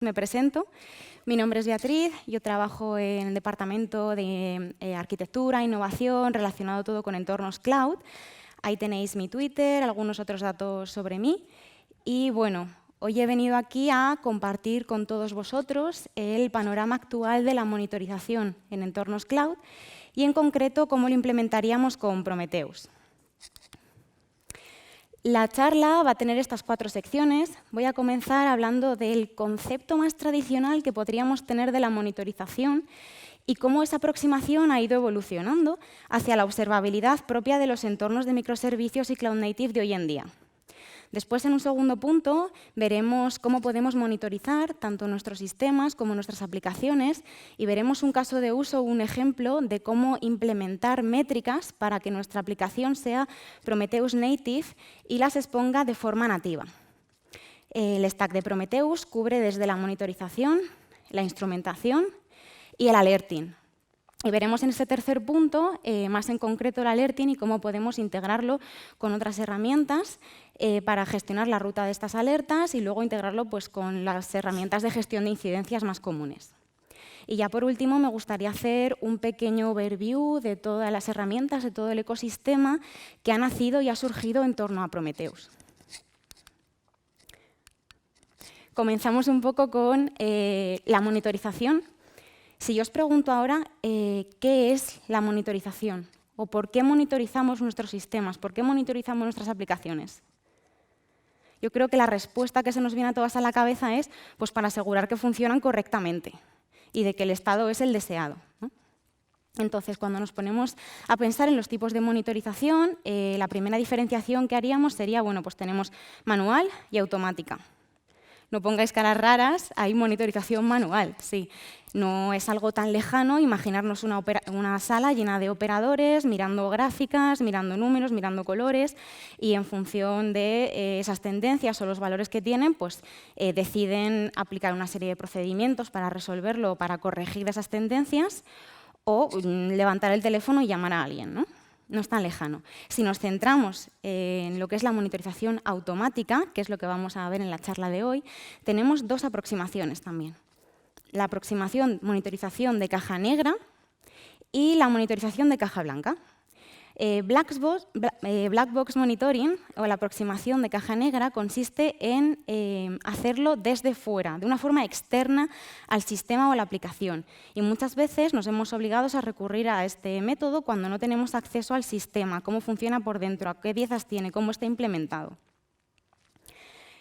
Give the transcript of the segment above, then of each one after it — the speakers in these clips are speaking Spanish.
Me presento. Mi nombre es Beatriz, yo trabajo en el departamento de arquitectura, innovación, relacionado todo con entornos cloud. Ahí tenéis mi Twitter, algunos otros datos sobre mí. Y bueno, hoy he venido aquí a compartir con todos vosotros el panorama actual de la monitorización en entornos cloud y en concreto cómo lo implementaríamos con Prometheus. La charla va a tener estas 4 secciones. Voy a comenzar hablando del concepto más tradicional que podríamos tener de la monitorización y cómo esa aproximación ha ido evolucionando hacia la observabilidad propia de los entornos de microservicios y cloud native de hoy en día. Después, en un segundo punto, veremos cómo podemos monitorizar tanto nuestros sistemas como nuestras aplicaciones y veremos un caso de uso, un ejemplo de cómo implementar métricas para que nuestra aplicación sea Prometheus Native y las exponga de forma nativa. El stack de Prometheus cubre desde la monitorización, la instrumentación y el alerting. Y veremos en este tercer punto, más en concreto, el alerting y cómo podemos integrarlo con otras herramientas para gestionar la ruta de estas alertas y luego integrarlo pues, con las herramientas de gestión de incidencias más comunes. Y ya por último, me gustaría hacer un pequeño overview de todas las herramientas, de todo el ecosistema que ha nacido y ha surgido en torno a Prometheus. Comenzamos un poco con la monitorización. Si yo os pregunto ahora qué es la monitorización o por qué monitorizamos nuestros sistemas, por qué monitorizamos nuestras aplicaciones, yo creo que la respuesta que se nos viene a todas a la cabeza es pues, para asegurar que funcionan correctamente y de que el estado es el deseado, ¿no? Entonces, cuando nos ponemos a pensar en los tipos de monitorización, la primera diferenciación que haríamos sería, bueno, pues tenemos manual y automática. No pongáis caras raras, hay monitorización manual, sí. No es algo tan lejano imaginarnos una sala llena de operadores, mirando gráficas, mirando números, mirando colores, y en función de esas tendencias o los valores que tienen, pues deciden aplicar una serie de procedimientos para resolverlo o para corregir esas tendencias, o levantar el teléfono y llamar a alguien, ¿no? No es tan lejano. Si nos centramos en lo que es la monitorización automática, que es lo que vamos a ver en la charla de hoy, tenemos 2 aproximaciones también. La aproximación monitorización de caja negra y la monitorización de caja blanca. Black Box Monitoring, o la aproximación de caja negra, consiste en hacerlo desde fuera, de una forma externa al sistema o a la aplicación. Y muchas veces nos hemos obligado a recurrir a este método cuando no tenemos acceso al sistema, cómo funciona por dentro, a qué piezas tiene, cómo está implementado.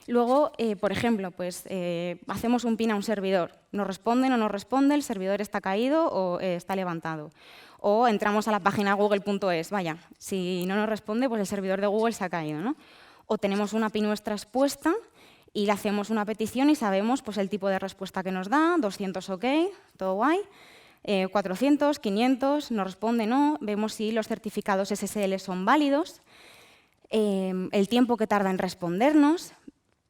Luego, por ejemplo, pues, hacemos un pin a un servidor. ¿Nos responde o no nos responde? ¿El servidor está caído o está levantado? O entramos a la página google.es, vaya, si no nos responde, pues el servidor de Google se ha caído, ¿no? O tenemos una API nuestra expuesta y le hacemos una petición y sabemos pues, el tipo de respuesta que nos da, 200 OK, todo guay, 400, 500, nos responde no, vemos si los certificados SSL son válidos, el tiempo que tarda en respondernos,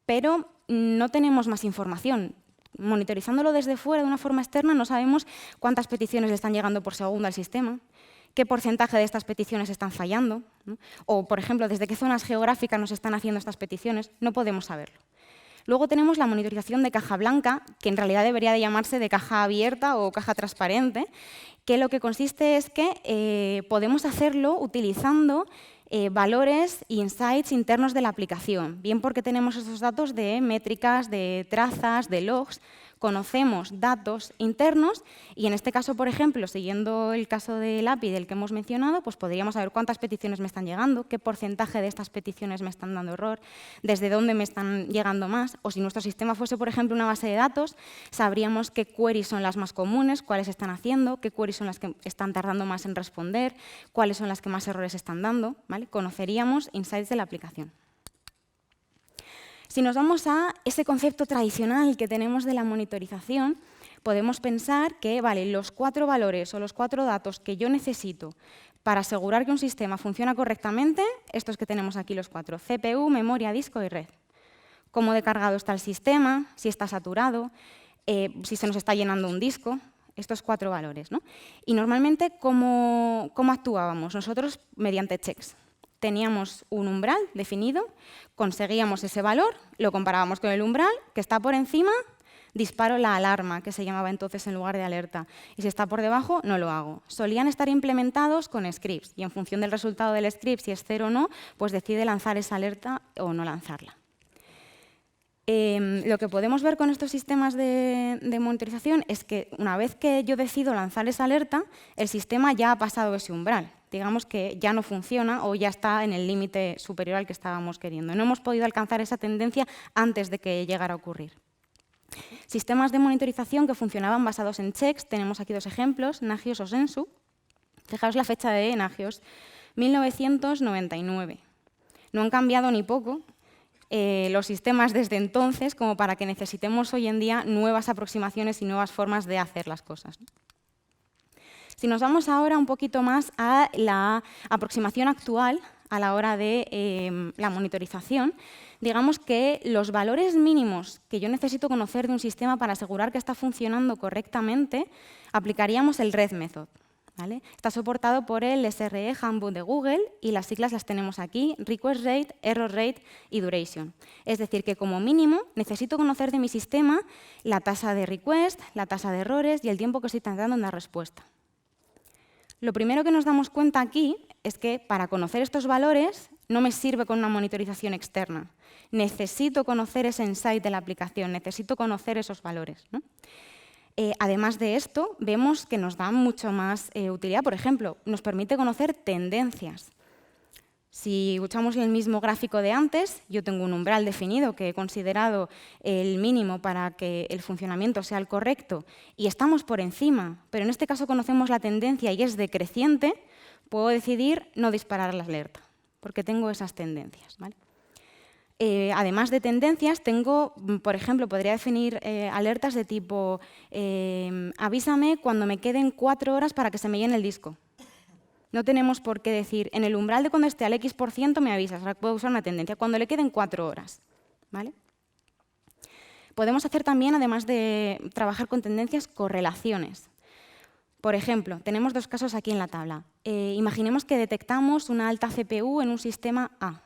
pero no tenemos más información. Monitorizándolo desde fuera, de una forma externa, no sabemos cuántas peticiones le están llegando por segundo al sistema, qué porcentaje de estas peticiones están fallando, ¿no? O, por ejemplo, desde qué zonas geográficas nos están haciendo estas peticiones, no podemos saberlo. Luego tenemos la monitorización de caja blanca, que en realidad debería de llamarse de caja abierta o caja transparente, que lo que consiste es que podemos hacerlo utilizando valores e insights internos de la aplicación, bien porque tenemos esos datos de métricas, de trazas, de logs, conocemos datos internos y en este caso, por ejemplo, siguiendo el caso del API del que hemos mencionado, pues podríamos saber cuántas peticiones me están llegando, qué porcentaje de estas peticiones me están dando error, desde dónde me están llegando más, o si nuestro sistema fuese, por ejemplo, una base de datos, sabríamos qué queries son las más comunes, cuáles están haciendo, qué queries son las que están tardando más en responder, cuáles son las que más errores están dando, ¿vale? Conoceríamos insights de la aplicación. Si nos vamos a ese concepto tradicional que tenemos de la monitorización, podemos pensar que vale, los 4 valores o los 4 datos que yo necesito para asegurar que un sistema funciona correctamente, estos que tenemos aquí los 4, CPU, memoria, disco y red. Cómo de cargado está el sistema, si está saturado, si se nos está llenando un disco, estos 4 valores, ¿no? Y normalmente, ¿cómo actuábamos? Nosotros mediante checks. Teníamos un umbral definido, conseguíamos ese valor, lo comparábamos con el umbral, que está por encima, disparo la alarma, que se llamaba entonces en lugar de alerta. Y si está por debajo, no lo hago. Solían estar implementados con scripts y en función del resultado del script, si es 0 o no, pues decide lanzar esa alerta o no lanzarla. Lo que podemos ver con estos sistemas de monitorización es que una vez que yo decido lanzar esa alerta, el sistema ya ha pasado ese umbral. Digamos que ya no funciona o ya está en el límite superior al que estábamos queriendo. No hemos podido alcanzar esa tendencia antes de que llegara a ocurrir. Sistemas de monitorización que funcionaban basados en checks, tenemos aquí dos ejemplos, Nagios o Sensu. Fijaos la fecha de Nagios, 1999. No han cambiado ni poco los sistemas desde entonces como para que necesitemos hoy en día nuevas aproximaciones y nuevas formas de hacer las cosas. Si nos vamos ahora un poquito más a la aproximación actual a la hora de la monitorización, digamos que los valores mínimos que yo necesito conocer de un sistema para asegurar que está funcionando correctamente, aplicaríamos el RED Method. ¿Vale? Está soportado por el SRE Handbook de Google y las siglas las tenemos aquí, Request Rate, Error Rate y Duration. Es decir, que como mínimo necesito conocer de mi sistema la tasa de request, la tasa de errores y el tiempo que estoy tardando en dar respuesta. Lo primero que nos damos cuenta aquí es que para conocer estos valores no me sirve con una monitorización externa. Necesito conocer ese insight de la aplicación, necesito conocer esos valores, ¿no? Además de esto, vemos que nos da mucho más utilidad. Por ejemplo, nos permite conocer tendencias. Si usamos el mismo gráfico de antes, yo tengo un umbral definido que he considerado el mínimo para que el funcionamiento sea el correcto y estamos por encima, pero en este caso conocemos la tendencia y es decreciente, puedo decidir no disparar la alerta, porque tengo esas tendencias, ¿vale? Además de tendencias, tengo, por ejemplo, podría definir alertas de tipo avísame cuando me queden 4 horas para que se me llene el disco. No tenemos por qué decir, en el umbral de cuando esté al X% me avisas, ahora puedo usar una tendencia, cuando le queden 4 horas. ¿Vale? Podemos hacer también, además de trabajar con tendencias, correlaciones. Por ejemplo, tenemos dos casos aquí en la tabla. Imaginemos que detectamos una alta CPU en un sistema A.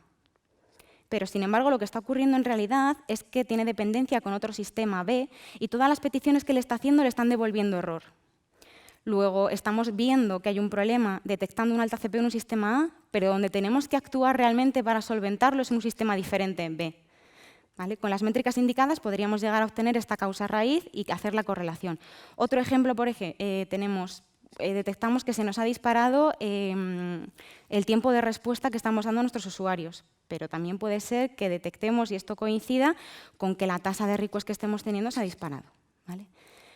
Pero, sin embargo, lo que está ocurriendo en realidad es que tiene dependencia con otro sistema B y todas las peticiones que le está haciendo le están devolviendo error. Luego, estamos viendo que hay un problema detectando una alta CPU en un sistema A, pero donde tenemos que actuar realmente para solventarlo es en un sistema diferente en B. ¿Vale? Con las métricas indicadas podríamos llegar a obtener esta causa raíz y hacer la correlación. Otro ejemplo, por ejemplo, detectamos que se nos ha disparado el tiempo de respuesta que estamos dando a nuestros usuarios, pero también puede ser que detectemos, y esto coincida, con que la tasa de request que estemos teniendo se ha disparado. ¿Vale?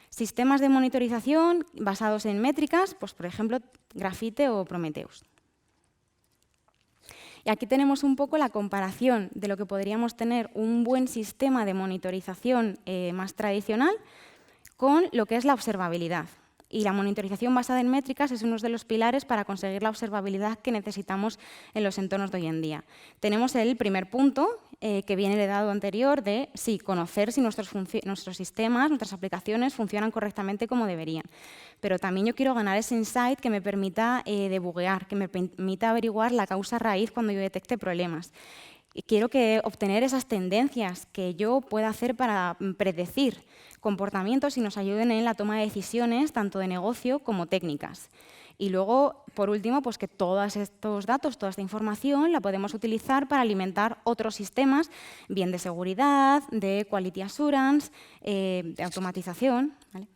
Sistemas de monitorización basados en métricas, pues, por ejemplo, Grafite o Prometheus. Y aquí tenemos un poco la comparación de lo que podríamos tener un buen sistema de monitorización más tradicional con lo que es la observabilidad. Y la monitorización basada en métricas es uno de los pilares para conseguir la observabilidad que necesitamos en los entornos de hoy en día. Tenemos el primer punto, que viene heredado anterior, de sí, conocer si nuestros sistemas, nuestras aplicaciones funcionan correctamente como deberían. Pero también yo quiero ganar ese insight que me permita debuguear, que me permita averiguar la causa raíz cuando yo detecte problemas. Y quiero obtener esas tendencias que yo pueda hacer para predecir comportamientos y nos ayuden en la toma de decisiones, tanto de negocio como técnicas. Y luego, por último, pues que todos estos datos, toda esta información, la podemos utilizar para alimentar otros sistemas, bien de seguridad, de quality assurance, de automatización. ¿Vale?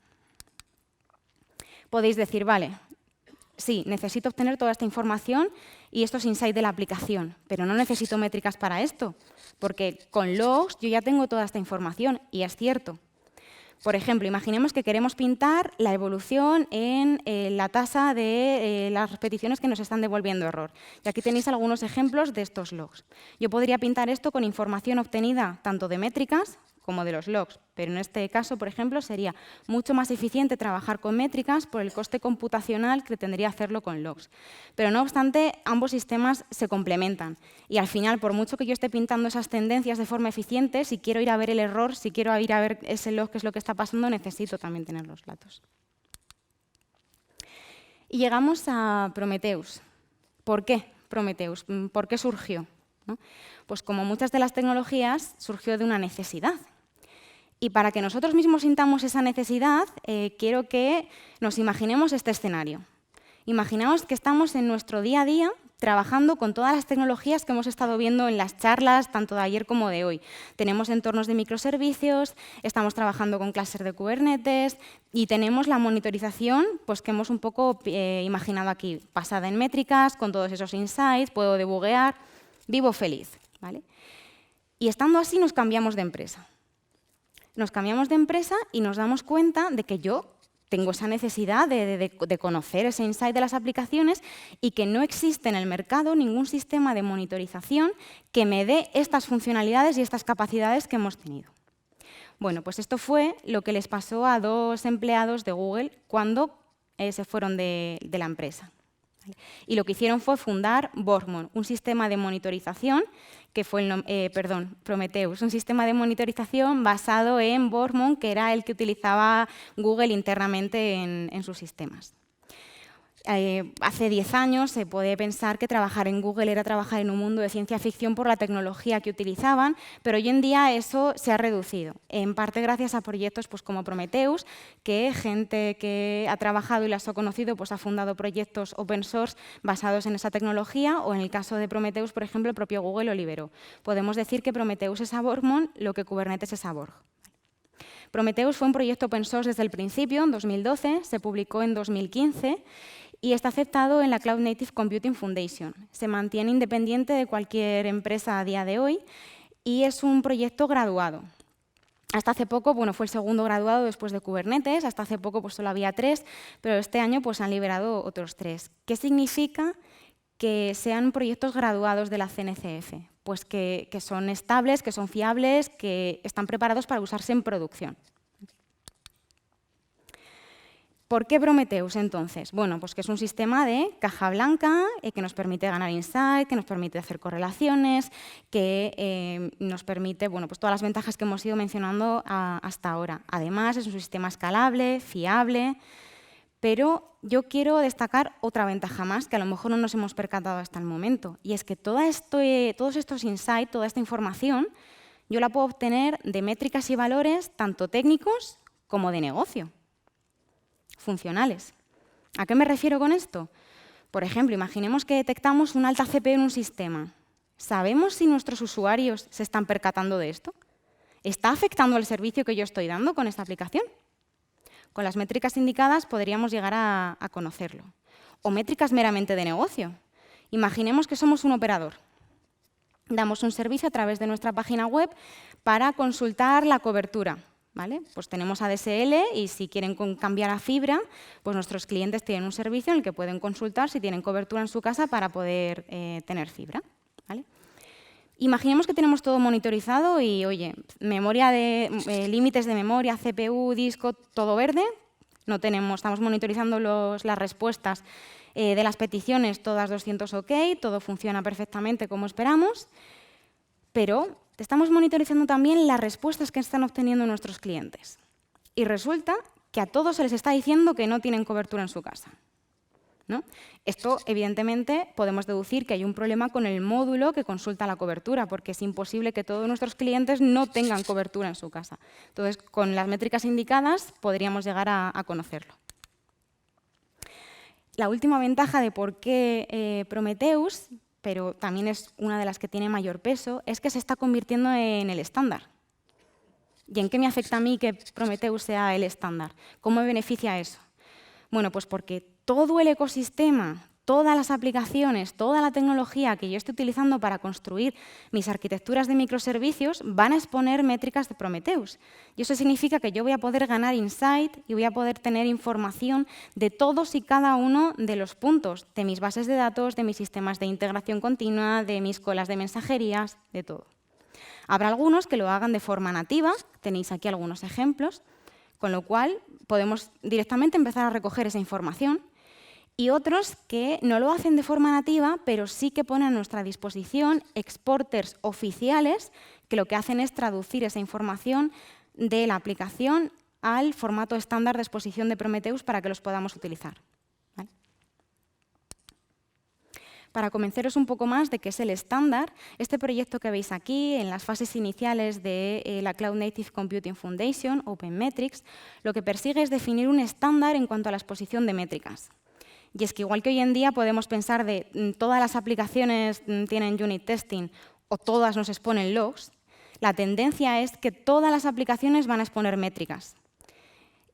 Podéis decir, vale, sí, necesito obtener toda esta información y estos insights de la aplicación, pero no necesito métricas para esto, porque con logs yo ya tengo toda esta información, y es cierto. Por ejemplo, imaginemos que queremos pintar la evolución en la tasa de las peticiones que nos están devolviendo error. Y aquí tenéis algunos ejemplos de estos logs. Yo podría pintar esto con información obtenida tanto de métricas como de los logs, pero en este caso, por ejemplo, sería mucho más eficiente trabajar con métricas por el coste computacional que tendría hacerlo con logs. Pero no obstante, ambos sistemas se complementan y al final, por mucho que yo esté pintando esas tendencias de forma eficiente, si quiero ir a ver el error, si quiero ir a ver ese log, qué es lo que está pasando, necesito también tener los datos. Y llegamos a Prometheus. ¿Por qué Prometheus? ¿Por qué surgió? ¿No? Pues como muchas de las tecnologías, surgió de una necesidad. Y para que nosotros mismos sintamos esa necesidad, quiero que nos imaginemos este escenario. Imaginaos que estamos en nuestro día a día trabajando con todas las tecnologías que hemos estado viendo en las charlas, tanto de ayer como de hoy. Tenemos entornos de microservicios, estamos trabajando con clúster de Kubernetes y tenemos la monitorización pues, que hemos un poco imaginado aquí, basada en métricas, con todos esos insights, puedo debuguear, vivo feliz, ¿vale? Y estando así nos cambiamos de empresa. Nos cambiamos de empresa y nos damos cuenta de que yo tengo esa necesidad de conocer ese insight de las aplicaciones y que no existe en el mercado ningún sistema de monitorización que me dé estas funcionalidades y estas capacidades que hemos tenido. Bueno, pues esto fue lo que les pasó a 2 empleados de Google cuando se fueron de la empresa. Y lo que hicieron fue fundar Borgmon, un sistema de monitorización que fue Prometheus, un sistema de monitorización basado en Borgmon, que era el que utilizaba Google internamente en sus sistemas. Hace 10 años se podía pensar que trabajar en Google era trabajar en un mundo de ciencia ficción por la tecnología que utilizaban, pero hoy en día eso se ha reducido, en parte gracias a proyectos pues, como Prometheus, que gente que ha trabajado y las ha conocido pues, ha fundado proyectos open source basados en esa tecnología, o en el caso de Prometheus, por ejemplo, el propio Google lo liberó. Podemos decir que Prometheus es a Borgmon lo que Kubernetes es a Borg. Prometheus fue un proyecto open source desde el principio, en 2012, se publicó en 2015, y está aceptado en la Cloud Native Computing Foundation. Se mantiene independiente de cualquier empresa a día de hoy y es un proyecto graduado. Hasta hace poco, bueno, fue el segundo graduado después de Kubernetes, hasta hace poco pues, solo había 3, pero este año pues, han liberado otros 3. ¿Qué significa que sean proyectos graduados de la CNCF? Pues que son estables, que son fiables, que están preparados para usarse en producción. ¿Por qué Prometheus, entonces? Bueno, pues que es un sistema de caja blanca que nos permite ganar insight, que nos permite hacer correlaciones, que nos permite bueno, pues todas las ventajas que hemos ido mencionando hasta ahora. Además, es un sistema escalable, fiable, pero yo quiero destacar otra ventaja más que a lo mejor no nos hemos percatado hasta el momento, y es que todos estos insights, toda esta información, yo la puedo obtener de métricas y valores tanto técnicos como de negocio. Funcionales. ¿A qué me refiero con esto? Por ejemplo, imaginemos que detectamos una alta CPU en un sistema. ¿Sabemos si nuestros usuarios se están percatando de esto? ¿Está afectando el servicio que yo estoy dando con esta aplicación? Con las métricas indicadas podríamos llegar a conocerlo. O métricas meramente de negocio. Imaginemos que somos un operador. Damos un servicio a través de nuestra página web para consultar la cobertura. ¿Vale? Pues tenemos ADSL y si quieren cambiar a fibra, pues nuestros clientes tienen un servicio en el que pueden consultar si tienen cobertura en su casa para poder tener fibra. ¿Vale? Imaginemos que tenemos todo monitorizado y, oye, límites de memoria, CPU, disco, todo verde. Estamos monitorizando las respuestas de las peticiones, todas 200 OK, todo funciona perfectamente como esperamos, pero estamos monitorizando también las respuestas que están obteniendo nuestros clientes. Y resulta que a todos se les está diciendo que no tienen cobertura en su casa, ¿no? Esto, evidentemente, podemos deducir que hay un problema con el módulo que consulta la cobertura, porque es imposible que todos nuestros clientes no tengan cobertura en su casa. Entonces, con las métricas indicadas, podríamos llegar a conocerlo. La última ventaja de por qué Prometheus, pero también es una de las que tiene mayor peso, es que se está convirtiendo en el estándar. ¿Y en qué me afecta a mí que Prometheus sea el estándar? ¿Cómo me beneficia eso? Bueno, pues porque todo el ecosistema, todas las aplicaciones, toda la tecnología que yo estoy utilizando para construir mis arquitecturas de microservicios van a exponer métricas de Prometheus. Y eso significa que yo voy a poder ganar insight y voy a poder tener información de todos y cada uno de los puntos de mis bases de datos, de mis sistemas de integración continua, de mis colas de mensajerías, de todo. Habrá algunos que lo hagan de forma nativa, tenéis aquí algunos ejemplos, con lo cual podemos directamente empezar a recoger esa información, y otros que no lo hacen de forma nativa, pero sí que ponen a nuestra disposición exporters oficiales que lo que hacen es traducir esa información de la aplicación al formato estándar de exposición de Prometheus para que los podamos utilizar. ¿Vale? Para convenceros un poco más de qué es el estándar, este proyecto que veis aquí, en las fases iniciales de la Cloud Native Computing Foundation, OpenMetrics, lo que persigue es definir un estándar en cuanto a la exposición de métricas. Y es que igual que hoy en día podemos pensar de todas las aplicaciones tienen unit testing o todas nos exponen logs, la tendencia es que todas las aplicaciones van a exponer métricas.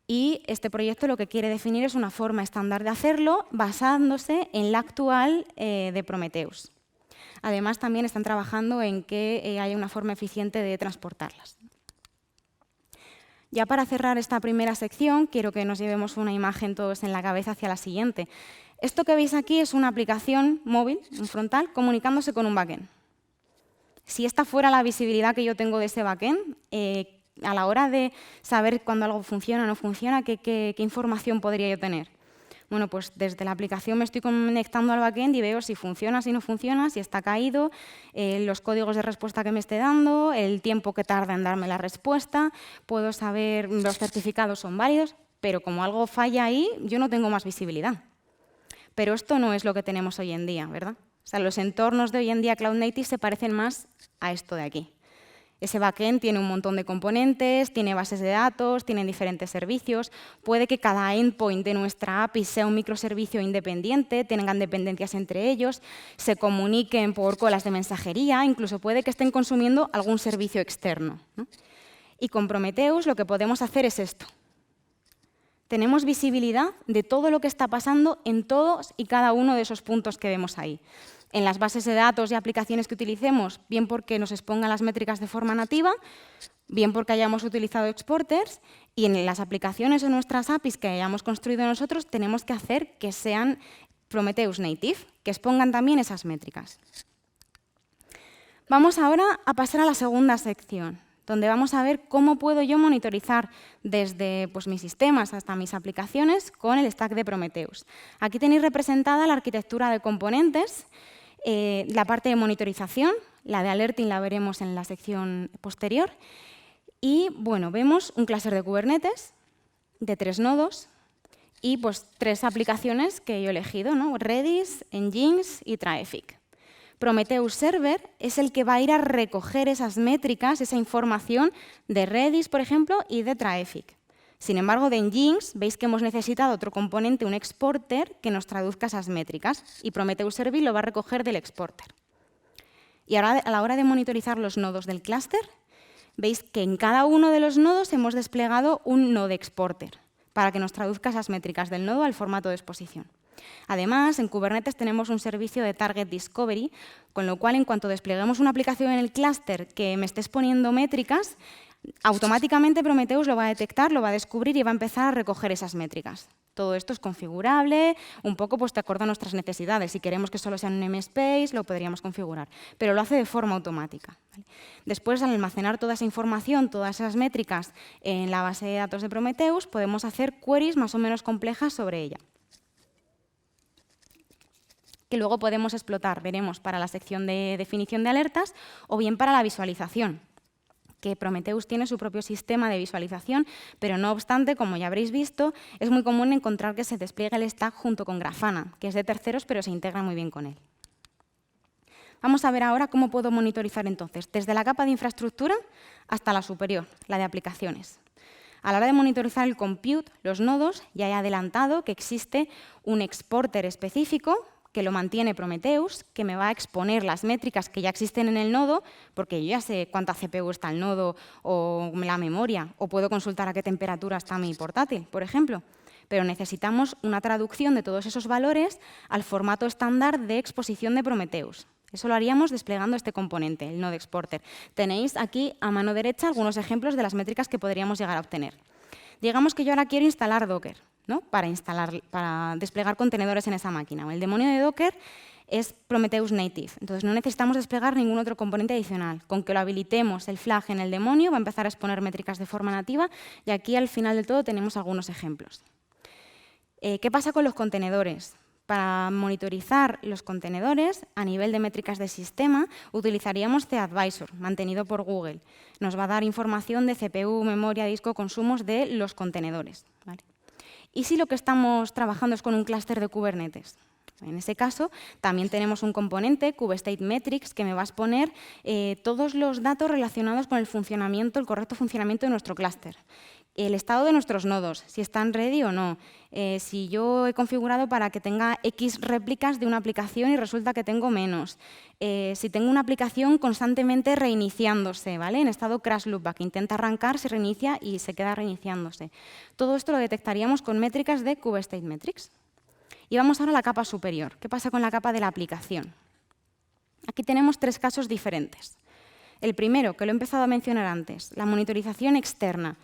Y este proyecto lo que quiere definir es una forma estándar de hacerlo basándose en la actual de Prometheus. Además, también están trabajando en que haya una forma eficiente de transportarlas. Ya para cerrar esta primera sección, quiero que nos llevemos una imagen todos en la cabeza hacia la siguiente. Esto que veis aquí es una aplicación móvil, un frontal, comunicándose con un backend. Si esta fuera la visibilidad que yo tengo de ese backend, a la hora de saber cuando algo funciona o no funciona, ¿qué información podría yo tener? Bueno, pues desde la aplicación me estoy conectando al backend y veo si funciona, si no funciona, si está caído, los códigos de respuesta que me esté dando, el tiempo que tarda en darme la respuesta, puedo saber los certificados son válidos, pero como algo falla ahí, yo no tengo más visibilidad. Pero esto no es lo que tenemos hoy en día, ¿verdad? O sea, los entornos de hoy en día Cloud Native se parecen más a esto de aquí. Ese backend tiene un montón de componentes, tiene bases de datos, tiene diferentes servicios. Puede que cada endpoint de nuestra API sea un microservicio independiente, tengan dependencias entre ellos, se comuniquen por colas de mensajería, incluso puede que estén consumiendo algún servicio externo, ¿no? Y con Prometheus lo que podemos hacer es esto. Tenemos visibilidad de todo lo que está pasando en todos y cada uno de esos puntos que vemos ahí. En las bases de datos y aplicaciones que utilicemos, bien porque nos expongan las métricas de forma nativa, bien porque hayamos utilizado exporters, y en las aplicaciones o nuestras APIs que hayamos construido nosotros, tenemos que hacer que sean Prometheus Native, que expongan también esas métricas. Vamos ahora a pasar a la segunda sección, donde vamos a ver cómo puedo yo monitorizar desde mis sistemas hasta mis aplicaciones con el stack de Prometheus. Aquí tenéis representada la arquitectura de componentes, la parte de monitorización, la de alerting la veremos en la sección posterior. Y bueno, vemos un clúster de Kubernetes de 3 nodos y 3 aplicaciones que yo he elegido, ¿no? Redis, Nginx y Traffic. Prometheus Server es el que va a ir a recoger esas métricas, esa información de Redis, por ejemplo, y de Traffic. Sin embargo, de Nginx veis que hemos necesitado otro componente, un exporter, que nos traduzca esas métricas, y Prometheus Server lo va a recoger del exporter. Y ahora, a la hora de monitorizar los nodos del clúster, veis que en cada uno de los nodos hemos desplegado un node exporter para que nos traduzca esas métricas del nodo al formato de exposición. Además, en Kubernetes tenemos un servicio de Target Discovery, con lo cual, en cuanto despleguemos una aplicación en el clúster que me esté exponiendo métricas, automáticamente Prometheus lo va a detectar, lo va a descubrir y va a empezar a recoger esas métricas. Todo esto es configurable, un poco de acuerdo a nuestras necesidades. Si queremos que solo sea en un namespace, lo podríamos configurar, pero lo hace de forma automática. Después, al almacenar toda esa información, todas esas métricas en la base de datos de Prometheus, podemos hacer queries más o menos complejas sobre ella, que luego podemos explotar, veremos, para la sección de definición de alertas o bien para la visualización, que Prometheus tiene su propio sistema de visualización, pero no obstante, como ya habréis visto, es muy común encontrar que se despliega el stack junto con Grafana, que es de terceros, pero se integra muy bien con él. Vamos a ver ahora cómo puedo monitorizar entonces, desde la capa de infraestructura hasta la superior, la de aplicaciones. A la hora de monitorizar el compute, los nodos, ya he adelantado que existe un exporter específico que lo mantiene Prometheus, que me va a exponer las métricas que ya existen en el nodo, porque yo ya sé cuánta CPU está el nodo o la memoria, o puedo consultar a qué temperatura está mi portátil, por ejemplo. Pero necesitamos una traducción de todos esos valores al formato estándar de exposición de Prometheus. Eso lo haríamos desplegando este componente, el node exporter. Tenéis aquí a mano derecha algunos ejemplos de las métricas que podríamos llegar a obtener. Digamos que yo ahora quiero instalar Docker, ¿no? para desplegar contenedores en esa máquina. El demonio de Docker es Prometheus Native, entonces no necesitamos desplegar ningún otro componente adicional. Con que lo habilitemos el flag en el demonio va a empezar a exponer métricas de forma nativa y aquí al final del todo tenemos algunos ejemplos. ¿Qué pasa con los contenedores? Para monitorizar los contenedores a nivel de métricas de sistema utilizaríamos cAdvisor, mantenido por Google. Nos va a dar información de CPU, memoria, disco, consumos de los contenedores, ¿vale? ¿Y si lo que estamos trabajando es con un clúster de Kubernetes? En ese caso, también tenemos un componente, KubeStateMetrics, que me va a exponer todos los datos relacionados con el correcto funcionamiento de nuestro clúster. El estado de nuestros nodos, si están ready o no, si yo he configurado para que tenga X réplicas de una aplicación y resulta que tengo menos, si tengo una aplicación constantemente reiniciándose, ¿vale? En estado crash loopback, intenta arrancar, se reinicia y se queda reiniciándose. Todo esto lo detectaríamos con métricas de KubeStateMetrics. Y vamos ahora a la capa superior. ¿Qué pasa con la capa de la aplicación? Aquí tenemos 3 casos diferentes. El primero, que lo he empezado a mencionar antes, la monitorización externa.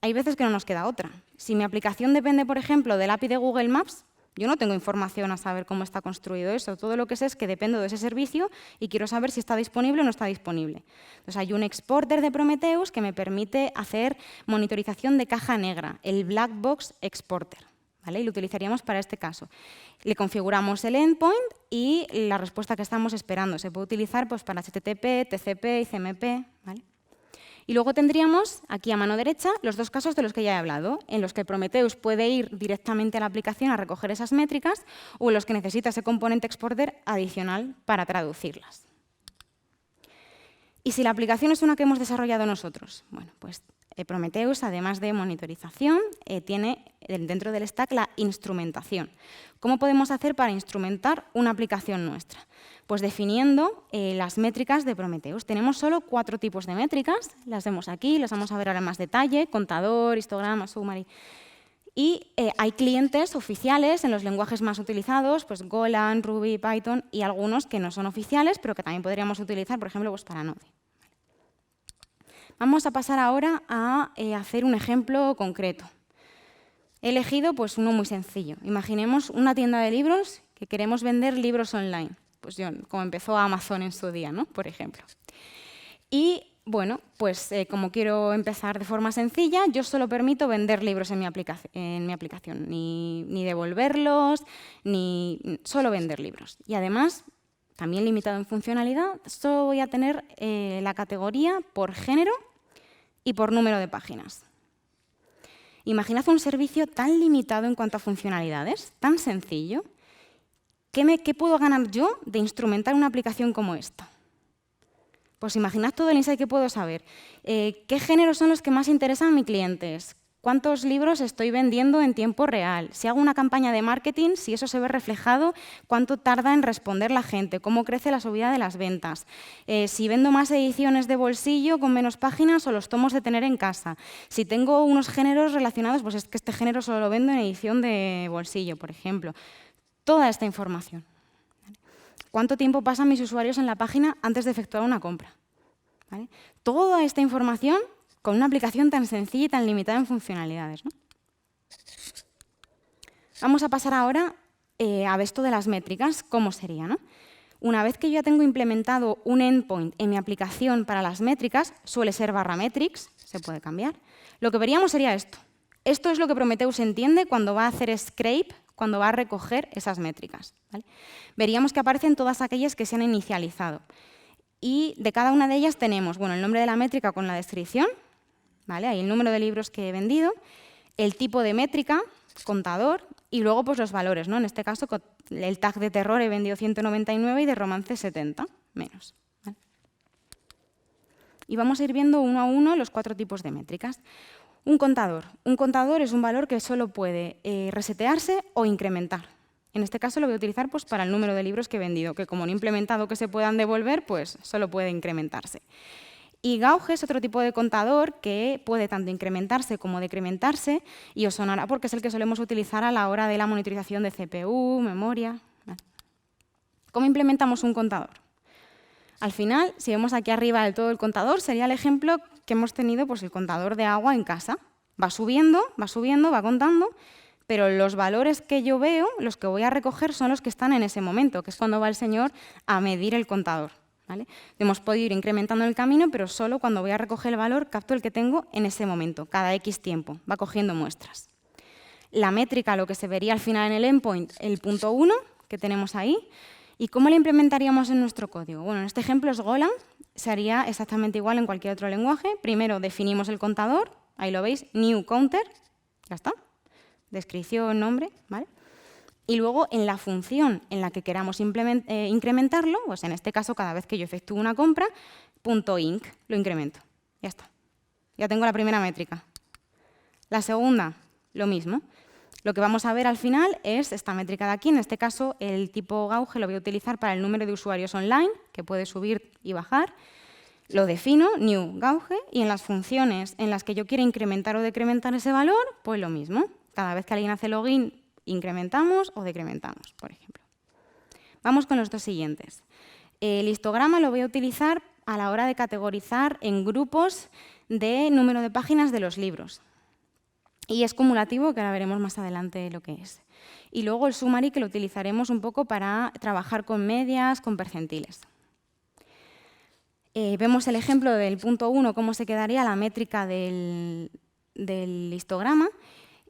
Hay veces que no nos queda otra. Si mi aplicación depende, por ejemplo, del API de Google Maps, yo no tengo información a saber cómo está construido eso. Todo lo que sé es que dependo de ese servicio y quiero saber si está disponible o no está disponible. Entonces, hay un exporter de Prometheus que me permite hacer monitorización de caja negra, el Black Box Exporter, ¿vale? Y lo utilizaríamos para este caso. Le configuramos el endpoint y la respuesta que estamos esperando. Se puede utilizar pues, para HTTP, TCP y CMP, ¿vale? Y luego tendríamos, aquí a mano derecha, los 2 casos de los que ya he hablado, en los que Prometheus puede ir directamente a la aplicación a recoger esas métricas o en los que necesita ese componente exporter adicional para traducirlas. ¿Y si la aplicación es una que hemos desarrollado nosotros? Bueno, pues Prometheus, además de monitorización, tiene dentro del stack la instrumentación. ¿Cómo podemos hacer para instrumentar una aplicación nuestra? Pues definiendo las métricas de Prometheus. Tenemos solo 4 tipos de métricas, las vemos aquí, las vamos a ver ahora en más detalle, contador, histograma, summary. Y hay clientes oficiales en los lenguajes más utilizados, pues Golang, Ruby, Python, y algunos que no son oficiales, pero que también podríamos utilizar, por ejemplo, pues para Node. Vamos a pasar ahora a hacer un ejemplo concreto. He elegido pues, uno muy sencillo. Imaginemos una tienda de libros que queremos vender libros online. Pues como empezó Amazon en su día, ¿no? Por ejemplo. Y bueno, pues como quiero empezar de forma sencilla, yo solo permito vender libros en mi aplicación. Ni devolverlos, ni solo vender libros. Y además, también limitado en funcionalidad, solo voy a tener la categoría por género y por número de páginas. Imaginad un servicio tan limitado en cuanto a funcionalidades, tan sencillo. ¿Qué puedo ganar yo de instrumentar una aplicación como esta? Pues imaginad todo el insight que puedo saber. ¿Qué géneros son los que más interesan a mis clientes? ¿Cuántos libros estoy vendiendo en tiempo real? Si hago una campaña de marketing, si eso se ve reflejado, ¿cuánto tarda en responder la gente? ¿Cómo crece la subida de las ventas? Si vendo más ediciones de bolsillo con menos páginas o los tomos de tener en casa. Si tengo unos géneros relacionados, pues es que este género solo lo vendo en edición de bolsillo, por ejemplo. Toda esta información. ¿Cuánto tiempo pasan mis usuarios en la página antes de efectuar una compra? ¿Vale? Toda esta información con una aplicación tan sencilla y tan limitada en funcionalidades, ¿no? Vamos a pasar ahora a ver esto de las métricas, cómo sería, ¿no? Una vez que yo ya tengo implementado un endpoint en mi aplicación para las métricas, suele ser /metrics, se puede cambiar, lo que veríamos sería esto. Esto es lo que Prometheus entiende cuando va a hacer scrape, cuando va a recoger esas métricas, ¿vale? Veríamos que aparecen todas aquellas que se han inicializado. Y de cada una de ellas tenemos el nombre de la métrica con la descripción, ¿vale? Ahí el número de libros que he vendido, el tipo de métrica, contador, y luego pues, los valores, ¿no? En este caso, el tag de terror he vendido 199 y de romance 70, menos, ¿vale? Y vamos a ir viendo uno a uno los 4 tipos de métricas. Un contador. Un contador es un valor que solo puede resetearse o incrementar. En este caso lo voy a utilizar pues, para el número de libros que he vendido, que como no he implementado que se puedan devolver, pues solo puede incrementarse. Y gauge es otro tipo de contador que puede tanto incrementarse como decrementarse y os sonará porque es el que solemos utilizar a la hora de la monitorización de CPU, memoria. ¿Cómo implementamos un contador? Al final, si vemos aquí arriba del todo el contador, sería el ejemplo que hemos tenido, pues el contador de agua en casa. Va subiendo, va contando, pero los valores que yo veo, los que voy a recoger, son los que están en ese momento, que es cuando va el señor a medir el contador, ¿vale? Hemos podido ir incrementando el camino, pero solo cuando voy a recoger el valor capto el que tengo en ese momento, cada X tiempo, va cogiendo muestras. La métrica, lo que se vería al final en el endpoint, el punto 1 que tenemos ahí. ¿Y cómo la implementaríamos en nuestro código? Bueno, en este ejemplo es Golang, se haría exactamente igual en cualquier otro lenguaje. Primero definimos el contador, ahí lo veis, new counter, ya está, descripción, nombre, ¿vale? Y luego, en la función en la que queramos incrementarlo, pues en este caso, cada vez que yo efectúo una compra, .inc, lo incremento. Ya está. Ya tengo la primera métrica. La segunda, lo mismo. Lo que vamos a ver al final es esta métrica de aquí. En este caso, el tipo gauge lo voy a utilizar para el número de usuarios online, que puede subir y bajar. Lo defino, new gauge, y en las funciones en las que yo quiera incrementar o decrementar ese valor, pues lo mismo. Cada vez que alguien hace login, incrementamos o decrementamos, por ejemplo. Vamos con los dos siguientes. El histograma lo voy a utilizar a la hora de categorizar en grupos de número de páginas de los libros. Y es cumulativo, que ahora veremos más adelante lo que es. Y luego el summary, que lo utilizaremos un poco para trabajar con medias, con percentiles. Vemos el ejemplo del punto 1, cómo se quedaría la métrica del histograma.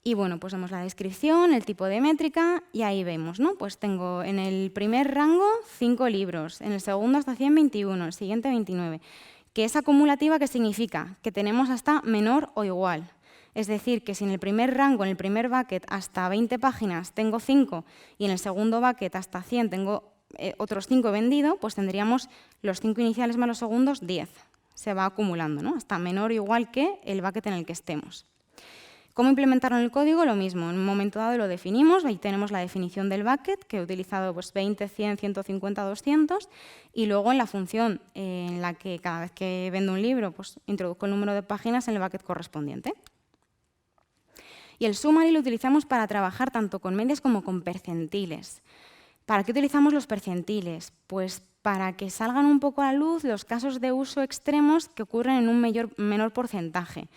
Y bueno, pues vemos la descripción, el tipo de métrica, y ahí vemos, ¿no? Pues tengo en el primer rango 5 libros, en el segundo hasta 121, el siguiente 29. Que es acumulativa, ¿qué significa? Que tenemos hasta menor o igual. Es decir, que si en el primer rango, en el primer bucket, hasta 20 páginas tengo 5 y en el segundo bucket hasta 100 tengo otros 5 vendido, pues tendríamos los 5 iniciales más los segundos, 10. Se va acumulando, ¿no? Hasta menor o igual que el bucket en el que estemos. ¿Cómo implementarlo en el código? Lo mismo. En un momento dado lo definimos, ahí tenemos la definición del bucket, que he utilizado pues, 20, 100, 150, 200, y luego en la función en la que cada vez que vendo un libro, pues introduzco el número de páginas en el bucket correspondiente. Y el summary lo utilizamos para trabajar tanto con medias como con percentiles. ¿Para qué utilizamos los percentiles? Pues para que salgan un poco a la luz los casos de uso extremos que ocurren en un menor porcentaje.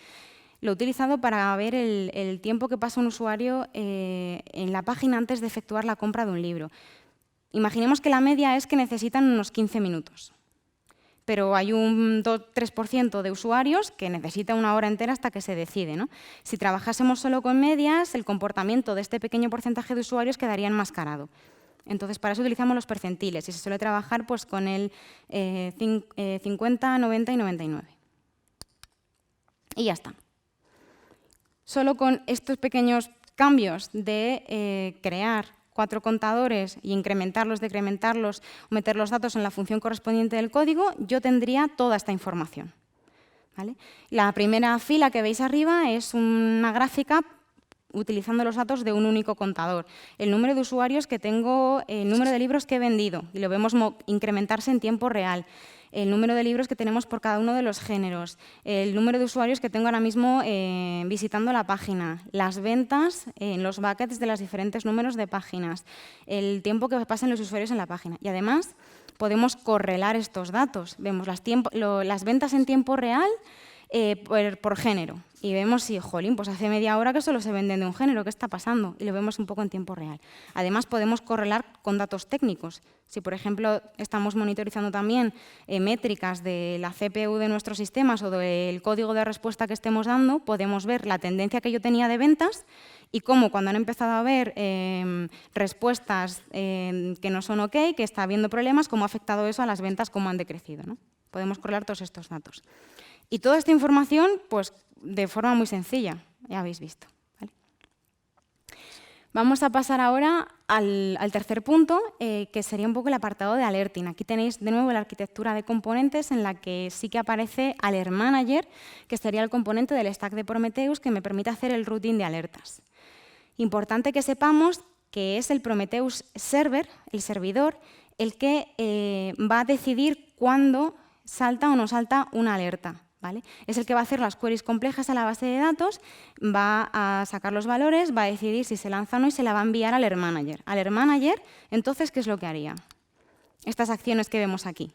Lo he utilizado para ver el tiempo que pasa un usuario en la página antes de efectuar la compra de un libro. Imaginemos que la media es que necesitan unos 15 minutos, pero hay un 2-3% de usuarios que necesita una hora entera hasta que se decide, ¿no? Si trabajásemos solo con medias, el comportamiento de este pequeño porcentaje de usuarios quedaría enmascarado. Entonces, para eso utilizamos los percentiles y se suele trabajar pues, con el 50, 90 y 99. Y ya está. Solo con estos pequeños cambios de crear 4 contadores y incrementarlos, decrementarlos, o meter los datos en la función correspondiente del código, yo tendría toda esta información. ¿Vale? La primera fila que veis arriba es una gráfica utilizando los datos de un único contador. El número de usuarios que tengo, el número de libros que he vendido, y lo vemos incrementarse en tiempo real. El número de libros que tenemos por cada uno de los géneros, el número de usuarios que tengo ahora mismo visitando la página, las ventas en los buckets de los diferentes números de páginas, el tiempo que pasan los usuarios en la página. Y además podemos correlar estos datos. Vemos las ventas en tiempo real por género. Y vemos si, jolín, pues hace media hora que solo se venden de un género, ¿qué está pasando? Y lo vemos un poco en tiempo real. Además, podemos correlar con datos técnicos. Si, por ejemplo, estamos monitorizando también métricas de la CPU de nuestros sistemas o del código de respuesta que estemos dando, podemos ver la tendencia que yo tenía de ventas y cómo cuando han empezado a haber respuestas que no son OK, que está habiendo problemas, cómo ha afectado eso a las ventas, cómo han decrecido, ¿no? Podemos correlar todos estos datos. Y toda esta información, pues, de forma muy sencilla, ya habéis visto. ¿Vale? Vamos a pasar ahora al tercer punto, que sería un poco el apartado de alerting. Aquí tenéis de nuevo la arquitectura de componentes en la que sí que aparece Alert Manager, que sería el componente del stack de Prometheus que me permite hacer el routing de alertas. Importante que sepamos que es el Prometheus Server, el servidor, el que va a decidir cuándo salta o no salta una alerta. ¿Vale? Es el que va a hacer las queries complejas a la base de datos, va a sacar los valores, va a decidir si se lanza o no y se la va a enviar al Alert Manager. Alert Manager, entonces, ¿qué es lo que haría? Estas acciones que vemos aquí.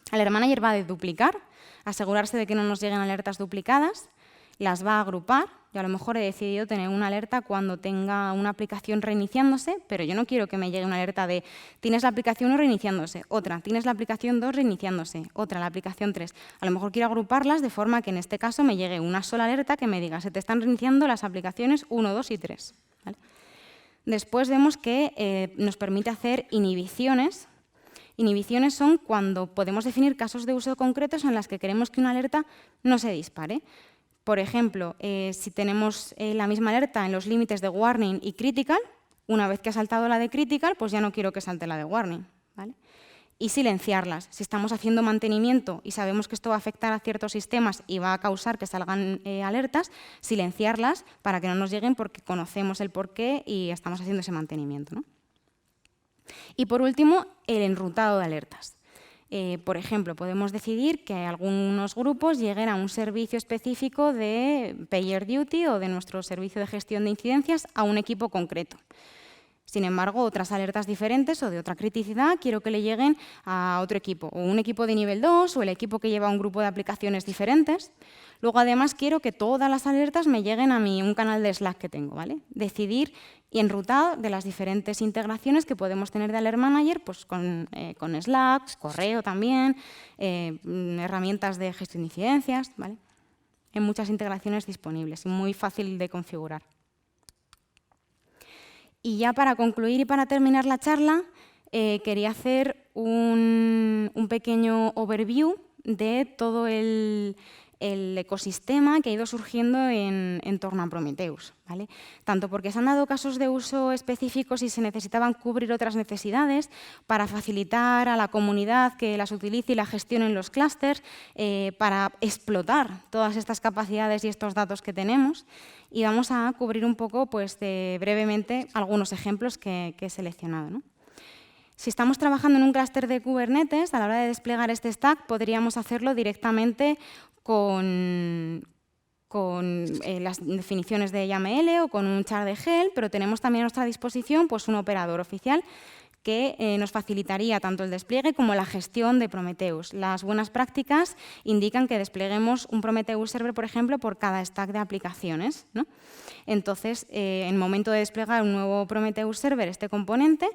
Alert Manager va a duplicar, asegurarse de que no nos lleguen alertas duplicadas, las va a agrupar. Yo a lo mejor he decidido tener una alerta cuando tenga una aplicación reiniciándose, pero yo no quiero que me llegue una alerta de tienes la aplicación 1 reiniciándose, otra, tienes la aplicación 2 reiniciándose, otra, la aplicación 3. A lo mejor quiero agruparlas de forma que en este caso me llegue una sola alerta que me diga se te están reiniciando las aplicaciones 1, 2 y 3. ¿Vale? Después vemos que nos permite hacer inhibiciones. Inhibiciones son cuando podemos definir casos de uso concretos en las que queremos que una alerta no se dispare. Por ejemplo, si tenemos la misma alerta en los límites de warning y critical, Una vez que ha saltado la de critical, pues ya no quiero que salte la de warning, ¿vale? Y silenciarlas. Si estamos haciendo mantenimiento y sabemos que esto va a afectar a ciertos sistemas y va a causar que salgan alertas, silenciarlas para que no nos lleguen porque conocemos el porqué y estamos haciendo ese mantenimiento, ¿no? Y por último, el enrutado de alertas. Por ejemplo, podemos decidir que algunos grupos lleguen a un servicio específico de PagerDuty o de nuestro servicio de gestión de incidencias a un equipo concreto. Sin embargo, otras alertas diferentes o de otra criticidad quiero que le lleguen a otro equipo, o un equipo de nivel 2 o el equipo que lleva un grupo de aplicaciones diferentes. Luego, además, quiero que todas las alertas me lleguen a un canal de Slack que tengo, ¿vale? Decidir y enrutar de las diferentes integraciones que podemos tener de Alert Manager, pues con Slack, correo también, herramientas de gestión de incidencias, ¿vale? Hay muchas integraciones disponibles y muy fácil de configurar. Y ya para concluir y para terminar la charla, quería hacer un pequeño overview de todo el ecosistema que ha ido surgiendo en torno a Prometheus, ¿vale? Tanto porque se han dado casos de uso específicos y se necesitaban cubrir otras necesidades para facilitar a la comunidad que las utilice y la gestione en los clústeres, para explotar todas estas capacidades y estos datos que tenemos. Y vamos a cubrir un poco, pues, brevemente algunos ejemplos que he seleccionado, ¿no? Si estamos trabajando en un clúster de Kubernetes, a la hora de desplegar este stack, podríamos hacerlo directamente con las definiciones de YAML o con un char de Helm, pero tenemos también a nuestra disposición, pues, un operador oficial que nos facilitaría tanto el despliegue como la gestión de Prometheus. Las buenas prácticas indican que despleguemos un Prometheus Server, por ejemplo, por cada stack de aplicaciones, ¿no? Entonces, en el momento de desplegar un nuevo Prometheus Server, este componente,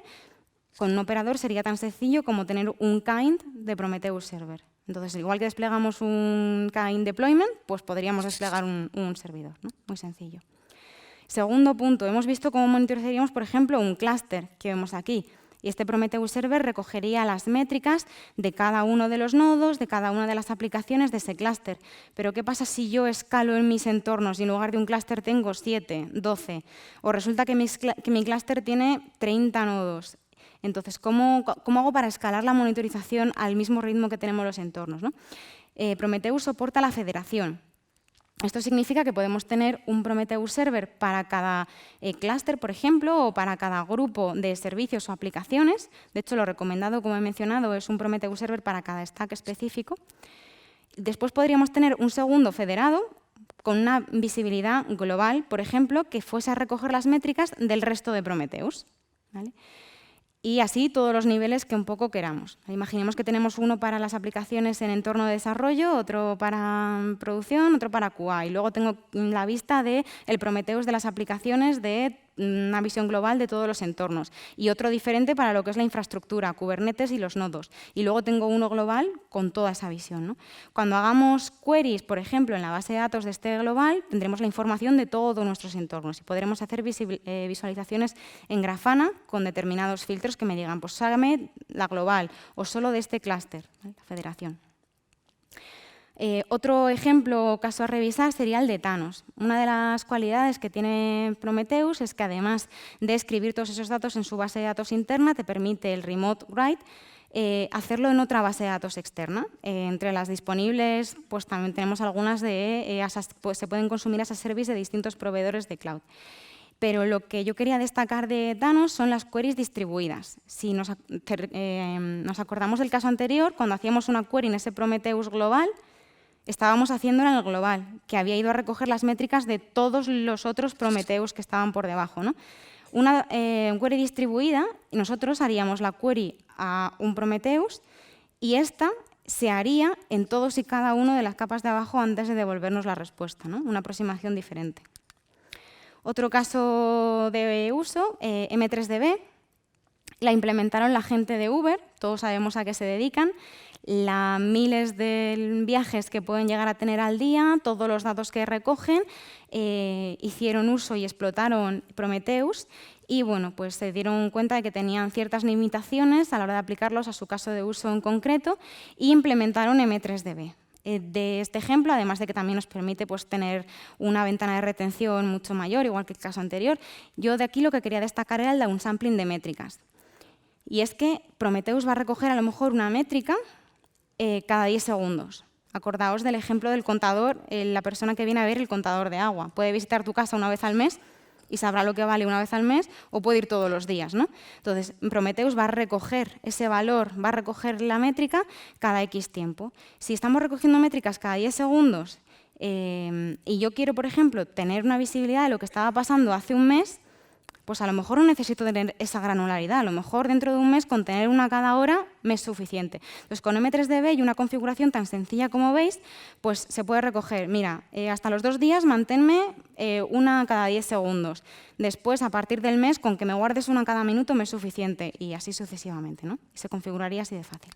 con un operador sería tan sencillo como tener un kind de Prometheus Server. Entonces, igual que desplegamos un kind deployment, pues podríamos desplegar un servidor, ¿no? Muy sencillo. Segundo punto, hemos visto cómo monitorizaríamos, por ejemplo, un clúster que vemos aquí. Y este Prometheus Server recogería las métricas de cada uno de los nodos, de cada una de las aplicaciones de ese clúster. Pero ¿qué pasa si yo escalo en mis entornos y en lugar de un clúster tengo 7, 12? O resulta que mi clúster tiene 30 nodos. Entonces, ¿cómo hago para escalar la monitorización al mismo ritmo que tenemos los entornos, ¿no? Prometheus soporta la federación. Esto significa que podemos tener un Prometheus Server para cada clúster, por ejemplo, o para cada grupo de servicios o aplicaciones. De hecho, lo recomendado, como he mencionado, es un Prometheus Server para cada stack específico. Después podríamos tener un segundo federado con una visibilidad global, por ejemplo, que fuese a recoger las métricas del resto de Prometheus, ¿vale? Y así todos los niveles que un poco queramos. Imaginemos que tenemos uno para las aplicaciones en entorno de desarrollo, otro para producción, otro para QA. Y luego tengo la vista del Prometheus de las aplicaciones de una visión global de todos los entornos. Y otro diferente para lo que es la infraestructura, Kubernetes y los nodos. Y luego tengo uno global con toda esa visión, ¿no? Cuando hagamos queries, por ejemplo, en la base de datos de este global, tendremos la información de todos nuestros entornos y podremos hacer visualizaciones en Grafana con determinados filtros que me digan, pues hágame la global o solo de este clúster, ¿vale? La federación. Otro ejemplo o caso a revisar sería el de Thanos. Una de las cualidades que tiene Prometheus es que además de escribir todos esos datos en su base de datos interna, te permite el remote write, hacerlo en otra base de datos externa. Entre las disponibles, pues también tenemos algunas de pues se pueden consumir as a service de distintos proveedores de cloud. Pero lo que yo quería destacar de Thanos son las queries distribuidas. Si nos acordamos del caso anterior, cuando hacíamos una query en ese Prometheus global, estábamos haciéndola en el global, que había ido a recoger las métricas de todos los otros Prometheus que estaban por debajo, ¿no? Una query distribuida, nosotros haríamos la query a un Prometheus y esta se haría en todos y cada uno de las capas de abajo antes de devolvernos la respuesta, ¿no? Una aproximación diferente. Otro caso de uso, M3DB, la implementaron la gente de Uber, todos sabemos a qué se dedican, miles de viajes que pueden llegar a tener al día, todos los datos que recogen, hicieron uso y explotaron Prometheus y bueno, pues se dieron cuenta de que tenían ciertas limitaciones a la hora de aplicarlos a su caso de uso en concreto y implementaron M3DB. de este ejemplo, además de que también nos permite pues, tener una ventana de retención mucho mayor, igual que el caso anterior. Yo de aquí lo que quería destacar era el downsampling de métricas. Y es que Prometheus va a recoger a lo mejor una métrica cada 10 segundos. Acordaos del ejemplo del contador, la persona que viene a ver el contador de agua. Puede visitar tu casa una vez al mes y sabrá lo que vale una vez al mes, o puede ir todos los días, ¿no? Entonces, Prometheus va a recoger ese valor, va a recoger la métrica cada X tiempo. Si estamos recogiendo métricas cada 10 segundos y yo quiero, por ejemplo, tener una visibilidad de lo que estaba pasando hace un mes, pues a lo mejor no necesito tener esa granularidad. A lo mejor dentro de un mes, con tener una cada hora, me es suficiente. Entonces, con M3DB y una configuración tan sencilla como veis, pues se puede recoger, mira, hasta los 2 días manténme una cada 10 segundos. Después, a partir del mes, con que me guardes una cada minuto me es suficiente. Y así sucesivamente, ¿no? Y se configuraría así de fácil.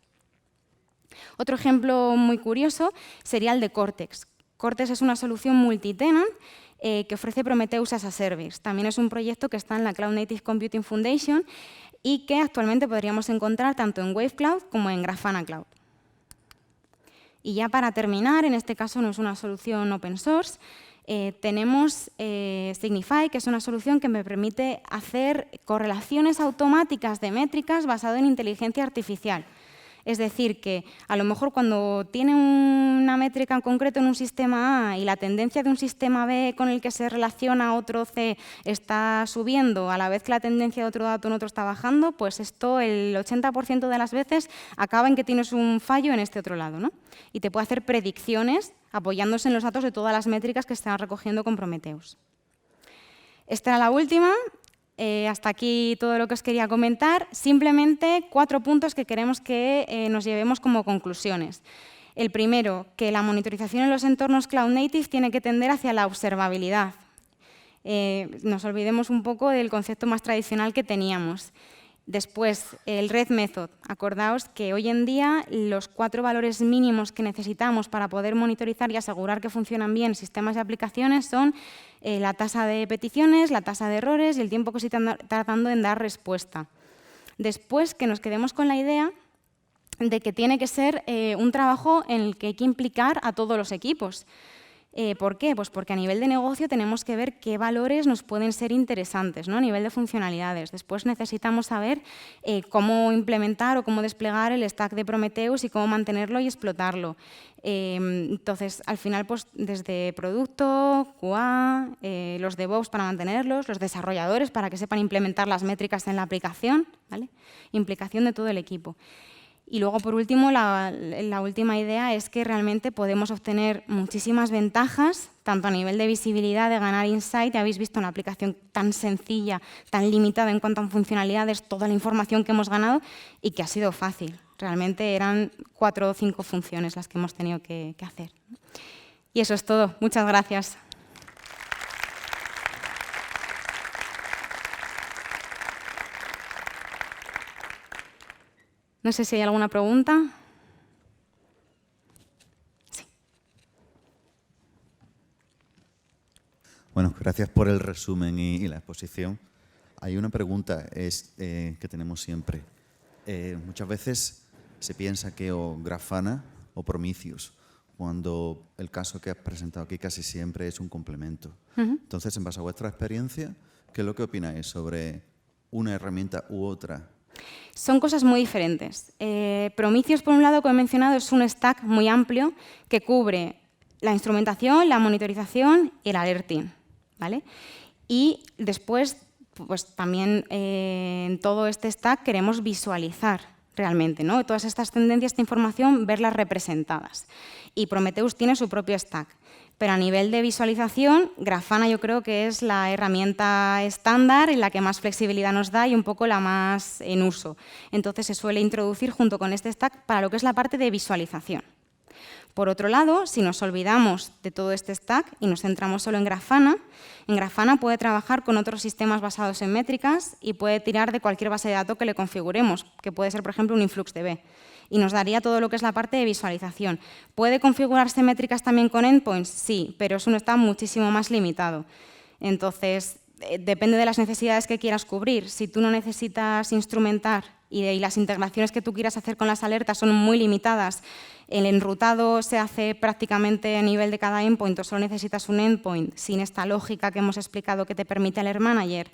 Otro ejemplo muy curioso sería el de Cortex. Cortex es una solución multitenant que ofrece Prometheus as a Service. También es un proyecto que está en la Cloud Native Computing Foundation y que actualmente podríamos encontrar tanto en Wave Cloud como en Grafana Cloud. Y ya para terminar, en este caso no es una solución open source, tenemos Signify, que es una solución que me permite hacer correlaciones automáticas de métricas basado en inteligencia artificial. Es decir, que a lo mejor cuando tiene una métrica en concreto en un sistema A y la tendencia de un sistema B con el que se relaciona otro C está subiendo a la vez que la tendencia de otro dato en otro está bajando, pues esto el 80% de las veces acaba en que tienes un fallo en este otro lado, ¿no? Y te puede hacer predicciones apoyándose en los datos de todas las métricas que están recogiendo con Prometheus. Esta era la última. Hasta aquí todo lo que os quería comentar. Simplemente 4 puntos que queremos que nos llevemos como conclusiones. El primero, que la monitorización en los entornos Cloud Native tiene que tender hacia la observabilidad. Nos olvidemos un poco del concepto más tradicional que teníamos. Después, el Red Method. Acordaos que hoy en día los 4 valores mínimos que necesitamos para poder monitorizar y asegurar que funcionan bien sistemas y aplicaciones son la tasa de peticiones, la tasa de errores y el tiempo que estoy tardando en dar respuesta. Después, que nos quedemos con la idea de que tiene que ser un trabajo en el que hay que implicar a todos los equipos. ¿Por qué? Pues porque a nivel de negocio tenemos que ver qué valores nos pueden ser interesantes, ¿no? A nivel de funcionalidades. Después necesitamos saber cómo implementar o cómo desplegar el stack de Prometheus y cómo mantenerlo y explotarlo. Entonces, al final, pues, desde producto, QA, los DevOps para mantenerlos, los desarrolladores para que sepan implementar las métricas en la aplicación, ¿vale? Implicación de todo el equipo. Y luego, por último, la última idea es que realmente podemos obtener muchísimas ventajas, tanto a nivel de visibilidad, de ganar insight. Ya habéis visto una aplicación tan sencilla, tan limitada en cuanto a funcionalidades, toda la información que hemos ganado y que ha sido fácil. Realmente eran 4 o 5 funciones las que hemos tenido que hacer. Y eso es todo. Muchas gracias. No sé si hay alguna pregunta. Sí. Bueno, gracias por el resumen y la exposición. Hay una pregunta que tenemos siempre. Muchas veces se piensa que o Grafana o Prometheus, cuando el caso que has presentado aquí casi siempre es un complemento. Entonces, en base a vuestra experiencia, ¿qué es lo que opináis sobre una herramienta u otra? Son cosas muy diferentes. Prometheus, por un lado, como he mencionado, es un stack muy amplio que cubre la instrumentación, la monitorización y el alerting, ¿vale? Y después, pues también en todo este stack queremos visualizar realmente, ¿no? Todas estas tendencias, esta información, verlas representadas. Y Prometheus tiene su propio stack. Pero a nivel de visualización, Grafana yo creo que es la herramienta estándar en la que más flexibilidad nos da y un poco la más en uso. Entonces se suele introducir junto con este stack para lo que es la parte de visualización. Por otro lado, si nos olvidamos de todo este stack y nos centramos solo en Grafana puede trabajar con otros sistemas basados en métricas y puede tirar de cualquier base de datos que le configuremos, que puede ser, por ejemplo, un InfluxDB. Y nos daría todo lo que es la parte de visualización. ¿Puede configurarse métricas también con endpoints? Sí, pero eso no está muchísimo más limitado. Entonces, depende de las necesidades que quieras cubrir. Si tú no necesitas instrumentar y las integraciones que tú quieras hacer con las alertas son muy limitadas, el enrutado se hace prácticamente a nivel de cada endpoint o solo necesitas un endpoint sin esta lógica que hemos explicado que te permite Alert Manager,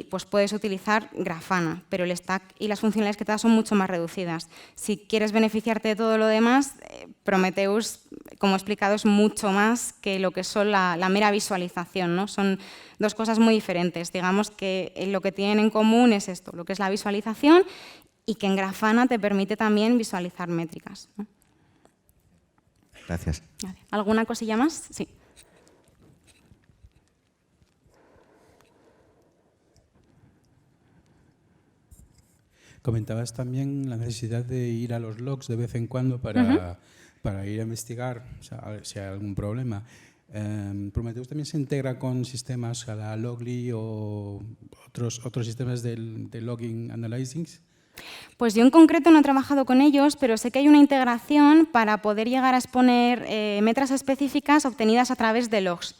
pues puedes utilizar Grafana, pero el stack y las funcionalidades que te da son mucho más reducidas. Si quieres beneficiarte de todo lo demás, Prometheus, como he explicado, es mucho más que lo que son la mera visualización, ¿no? Son dos cosas muy diferentes. Digamos que lo que tienen en común es esto, lo que es la visualización y que en Grafana te permite también visualizar métricas, ¿no? Gracias. ¿Alguna cosilla más? Sí. Comentabas también la necesidad de ir a los logs de vez en cuando para ir a investigar, o sea, a ver si hay algún problema. ¿Prometheus también se integra con sistemas a la Loggly o otros sistemas de logging analyzing? Pues yo en concreto no he trabajado con ellos, pero sé que hay una integración para poder llegar a exponer métricas específicas obtenidas a través de logs.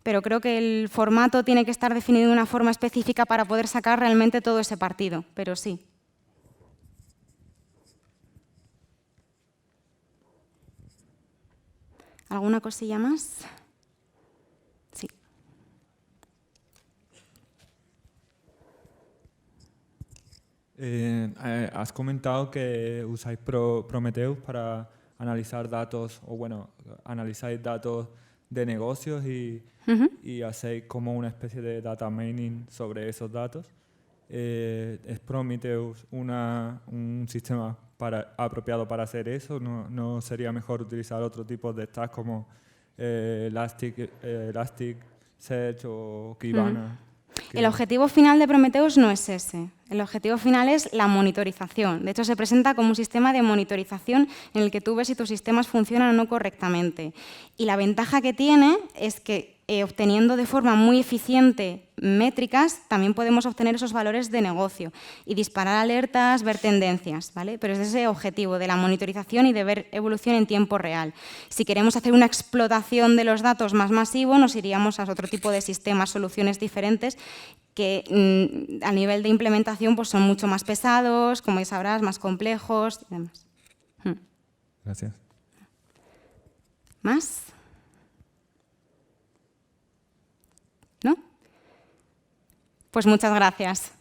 Pero creo que el formato tiene que estar definido de una forma específica para poder sacar realmente todo ese partido, pero sí. ¿Alguna cosilla más? Sí. Has comentado que usáis Prometheus para analizar datos, o bueno, analizáis datos de negocios y hacéis como una especie de data mining sobre esos datos. ¿Es Prometheus un sistema apropiado para hacer eso? ¿No sería mejor utilizar otro tipo de stacks como Elasticsearch o Kibana? El objetivo final de Prometheus no es ese. El objetivo final es la monitorización. De hecho, se presenta como un sistema de monitorización en el que tú ves si tus sistemas funcionan o no correctamente. Y la ventaja que tiene es que obteniendo de forma muy eficiente métricas, también podemos obtener esos valores de negocio y disparar alertas, ver tendencias, ¿vale? Pero es ese objetivo de la monitorización y de ver evolución en tiempo real. Si queremos hacer una explotación de los datos más masivo, nos iríamos a otro tipo de sistemas, soluciones diferentes que a nivel de implementación pues son mucho más pesados, como ya sabrás, más complejos y demás. Gracias. ¿Más? ¿No? Pues muchas gracias.